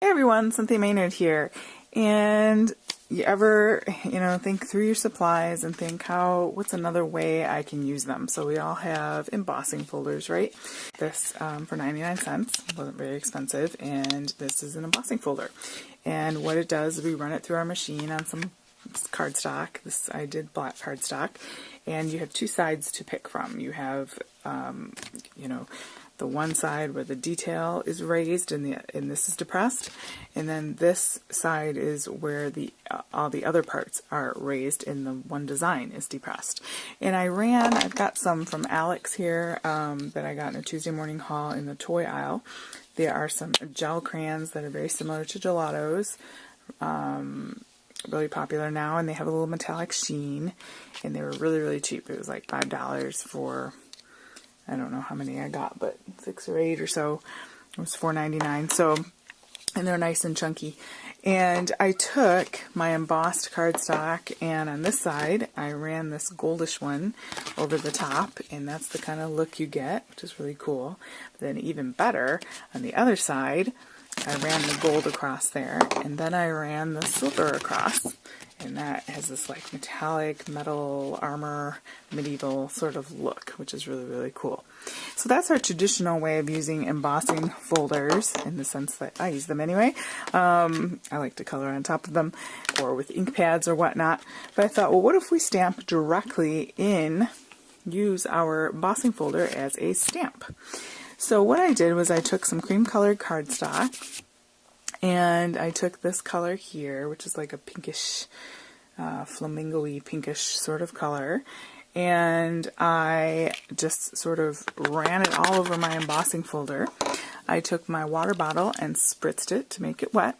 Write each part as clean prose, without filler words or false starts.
Hey everyone, Cynthia Maynard here. And you ever, think through your supplies and think what's another way I can use them? So we all have embossing folders, right? This for 99 cents, wasn't very expensive, and this is an embossing folder. And what it does is we run it through our machine on some cardstock. I did black cardstock, and you have two sides to pick from. You have, the one side where the detail is raised and this is depressed, and then this side is where all the other parts are raised and the one design is depressed. And I've got some from Alex here that I got in a Tuesday morning haul in the toy aisle. There are some gel crayons that are very similar to gelatos, really popular now, and they have a little metallic sheen, and they were really, really cheap. It was like $5 for, I don't know how many I got, but 6 or 8 or so. It was $4.99. So, and they're nice and chunky. And I took my embossed cardstock, and on this side, I ran this goldish one over the top, and that's the kind of look you get, which is really cool. But then even better, on the other side, I ran the gold across there, and then I ran the silver across. And that has this like metallic metal armor medieval sort of look, which is really, really cool. So that's our traditional way of using embossing folders, in the sense that I use them anyway. I like to color on top of them or with ink pads or whatnot. But I thought, well, what if we stamp directly use our embossing folder as a stamp? So what I did was I took some cream colored cardstock, and I took this color here, which is like a pinkish, flamingo-y pinkish sort of color, and I just sort of ran it all over my embossing folder. I took my water bottle and spritzed it to make it wet,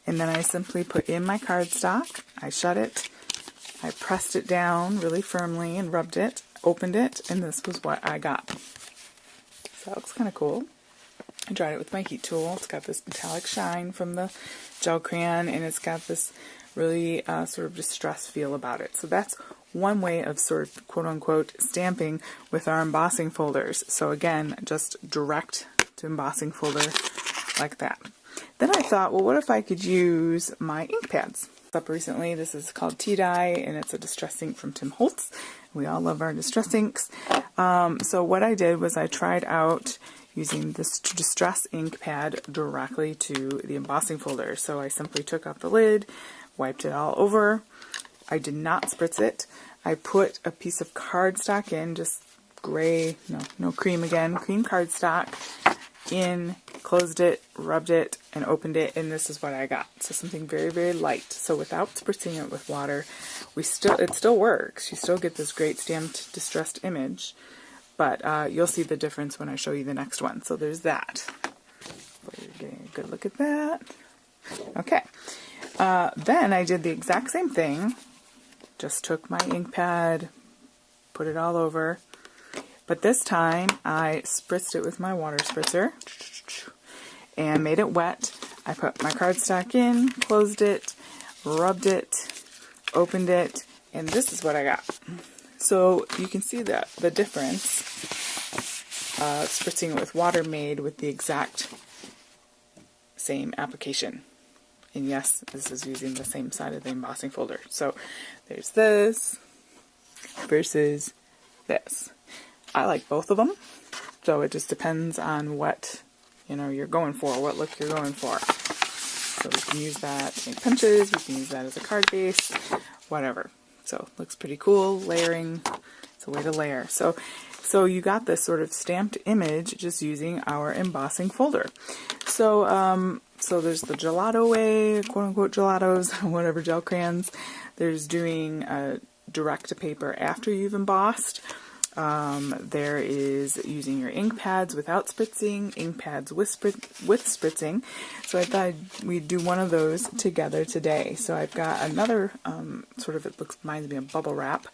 and then I simply put in my cardstock, I shut it, I pressed it down really firmly and rubbed it, opened it, and this was what I got. So that looks kind of cool. I dried it with my heat tool. It's got this metallic shine from the gel crayon, and it's got this really sort of distressed feel about it. So that's one way of sort of quote-unquote stamping with our embossing folders. So again, just direct to embossing folder like that. Then I thought, well, what if I could use my ink pads? Up recently, this is called Tea Dye, and it's a distress ink from Tim Holtz. We all love our distress inks. So what I did was I tried out using this distress ink pad directly to the embossing folder. So I simply took off the lid, wiped it all over. I did not spritz it. I put a piece of cardstock in, just gray, no cream again, cream cardstock in, closed it, rubbed it, and opened it, and this is what I got. So something very, very light. So without spritzing it with water, it still works. You still get this great stamped distressed image, but you'll see the difference when I show you the next one. So there's that. So you're getting a good look at that. Okay. Then I did the exact same thing. Just took my ink pad, put it all over, but this time I spritzed it with my water spritzer and made it wet. I put my cardstock in, closed it, rubbed it, opened it, and this is what I got. So you can see that the difference spritzing it with water made with the exact same application. And yes, this is using the same side of the embossing folder. So there's this versus this. I like both of them, so it just depends on what you're going for, what look you're going for. So we can use that to make punches, we can use that as a card base, whatever. So looks pretty cool. Layering, it's a way to layer. So you got this sort of stamped image just using our embossing folder. So so there's the gelato way, quote-unquote gelatos, whatever, gel crayons. There's doing direct to paper after you've embossed. There is using your ink pads without spritzing, ink pads with spritzing. So I thought we'd do one of those together today. So I've got another sort of, reminds me of bubble wrap,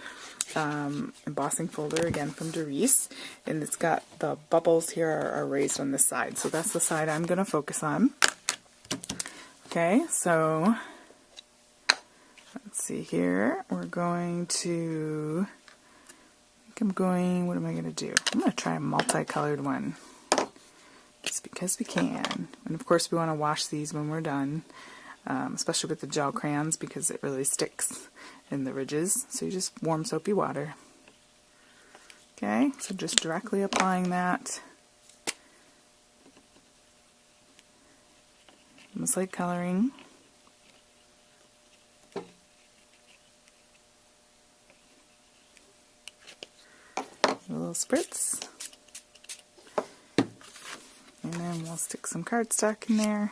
embossing folder, again from Doris, and it's got the bubbles here are raised on this side. So that's the side I'm going to focus on. Okay, so let's see here. We're going to, what am I going to do? I'm going to try a multicolored one. Just because we can. And of course we want to wash these when we're done, especially with the gel crayons because it really sticks in the ridges. So you just warm soapy water. Okay, so just directly applying that. Almost like coloring. A little spritz. And then we'll stick some cardstock in there.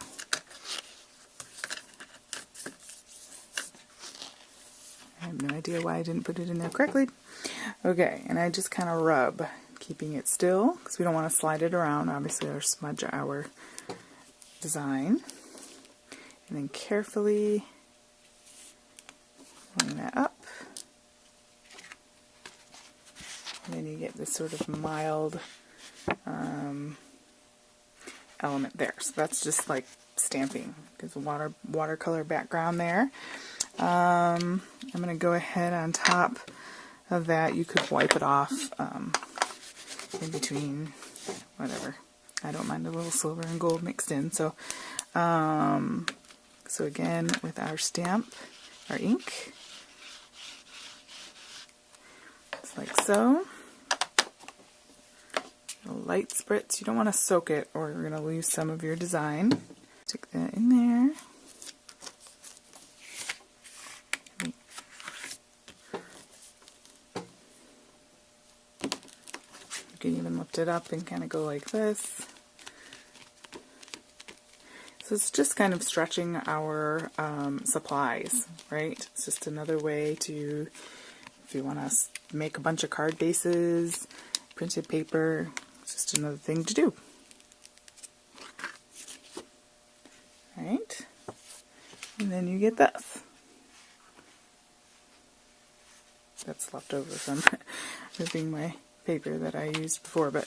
I have no idea why I didn't put it in there correctly. Okay, and I just kind of rub, keeping it still, because we don't want to slide it around, obviously, or smudge our design. And then carefully line that up. And then you get this sort of mild element there. So that's just like stamping. There's a watercolor background there. I'm going to go ahead on top of that. You could wipe it off in between, whatever. I don't mind a little silver and gold mixed in. So, so again, with our stamp, our ink, just like so. A light spritz. You don't want to soak it or you're going to lose some of your design. Stick that in there. You can even lift it up and kind of go like this. So it's just kind of stretching our supplies, right? It's just another way to, if you want to make a bunch of card bases, printed paper, it's just another thing to do. Right? And then you get this. That's left over from ripping my paper that I used before, but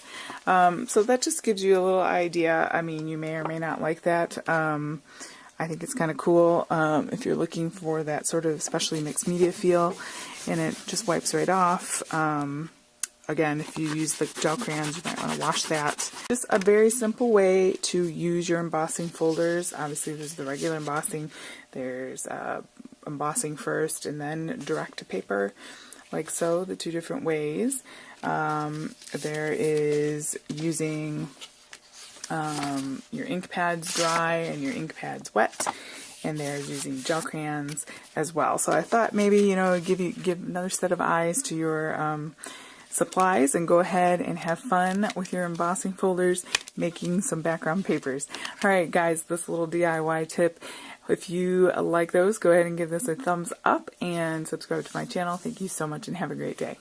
so that just gives you a little idea. I mean, you may or may not like that. I think it's kind of cool if you're looking for that sort of especially mixed media feel, and it just wipes right off. Again, if you use the gel crayons, you might want to wash that. Just a very simple way to use your embossing folders. Obviously, there's the regular embossing. There's embossing first and then direct to paper, like so, the two different ways. There is using your ink pads dry and your ink pads wet, and there's using gel crayons as well. So I thought maybe, you know, give another set of eyes to your supplies and go ahead and have fun with your embossing folders making some background papers. Alright guys, this little DIY tip, if you like those, go ahead and give this a thumbs up and subscribe to my channel. Thank you so much and have a great day.